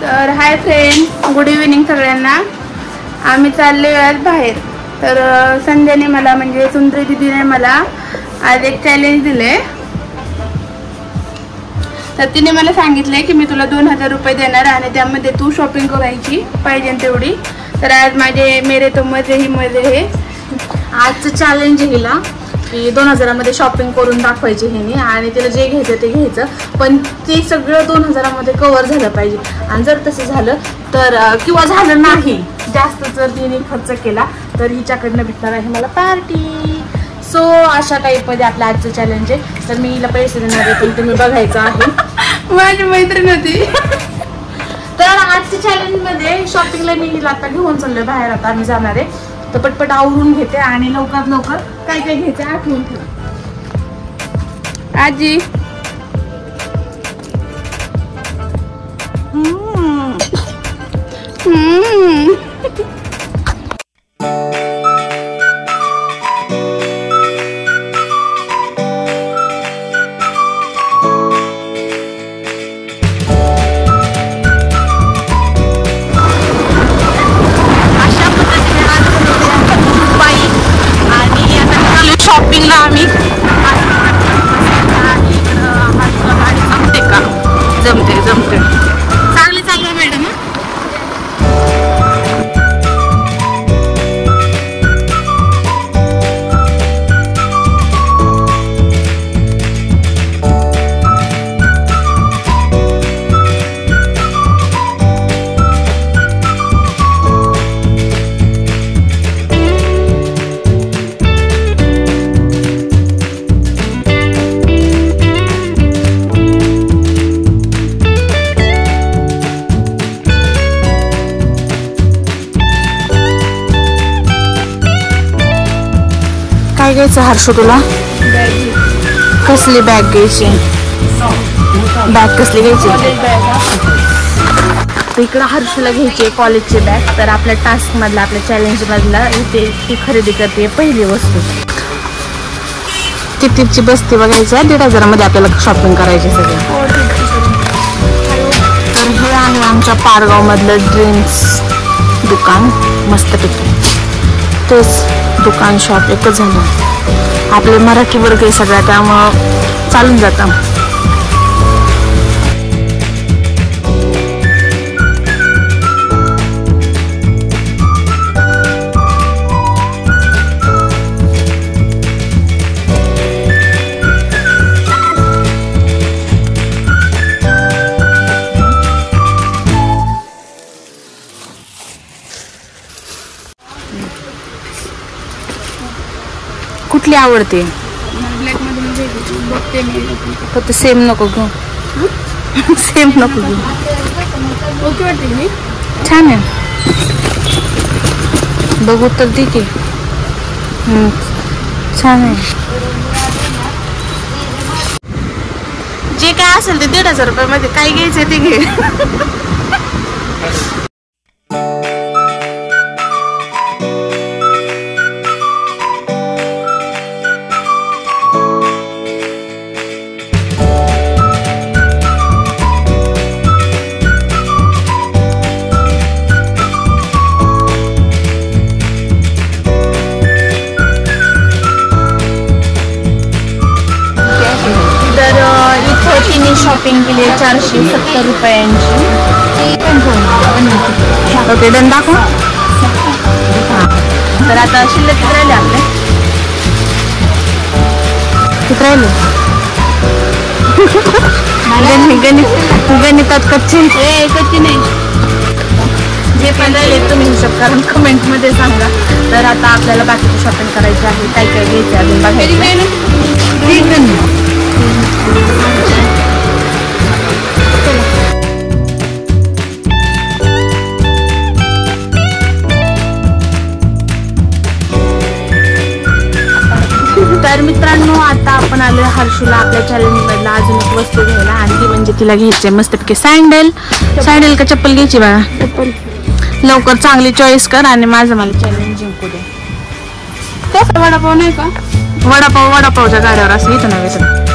तर hi friends, good evening सगळ्यांना. आम्ही चालले आज बाहेर. तर संध्याने मला म्हणजे सुंदरी दीदीने मला आज एक चॅलेंज दिले. तर तिने मला सांगितले की मी तुला 2000 रुपये देणार आणि त्यामध्ये तू शॉपिंग करायची पाहिजे तेवढी. तर आज माझे मेरे तो मजे ही मजे हे आजचं चॅलेंज हिला की 2000 मध्ये शॉपिंग करून दाखवायची हिने आणि तिला जे घ्यायचं ते घ्यायचं, पण ते सगळं 2000 मध्ये कव्हर झालं पाहिजे. आणि जर तसं झालं तर किंवा झालं नाही, जास्त जर तिने खर्च केला तर हिच्याकडनं भेटणार आहे मला पार्टी. सो अशा टाईपमध्ये आपलं आजचं चॅलेंज आहे. तर मी हिला पैसे देणार आहे, पण तुम्ही बघायचं आहे. माझी मैत्रीण होती. तर आजच्या चॅलेंजमध्ये शॉपिंगला मी हिला आता घेऊन चाललोय बाहेर. आता आम्ही जाणार आहे, तर पटपट आवरून घेते आणि लवकरात लवकर काय काय घ्यायचं आठवून ठेवा. आजी शॉपिंगला आम्ही जमते चांगली चालू मॅडम. काय घ्यायचं हर्षू तुला? कसली बॅग घ्यायची? बॅग कसली घ्यायची? इकडं हर्षूला घ्यायची कॉलेजची बॅग. तर आपल्या टास्क मधला, आपल्या चॅलेंज मधला इथे ती खरेदी करते पहिली वस्तू. कितीची बसती बघायची आहे. 1500 मध्ये आपल्याला शॉपिंग करायची सगळं. तर हे आहे आमच्या पारगाव मधलं ड्रीम्स दुकान. मस्तपैकी तेच दुकान शॉप एकच झालं. आपले मराठी वर्ग आहे सगळ्या, त्यामुळं चालून जातं. कुठली आवडते? फक्त सेम नको घेऊ. सेम नको घेऊ. ओके वाटते मी. छान आहे, बघू तर ठीक आहे. छान आहे. जे काय असेल ते 1500 रुपयामध्ये काय घ्यायचं ते घे. शॉपिंग केली 470 रुपयांची. ओके, डन दाखव. तर आता शिल्लक किती राहिले आपले? किती राहिले? गणितात कच्चे नाही. जे पण राहिले तुम्ही हिशोब करून कमेंट मध्ये सांगा. तर आता आपल्याला बाकीची शॉपिंग करायची आहे. काय काय घ्यायचे अजून बघायचं. तर मित्रांनो, आता आपण आलो हर्षूला आपल्या चॅलेंज मधला अजून एक वस्तू घ्यायला. आणि ती म्हणजे तिला घ्यायची मस्तपैकी सँडल. का चप्पल घ्यायची बाळा? लवकर चांगली चॉईस कर आणि मला चॅलेंज जिंकू दे. वडापाव नाही का? वडापावच्या गाड्यावर असं इथं नव्हे.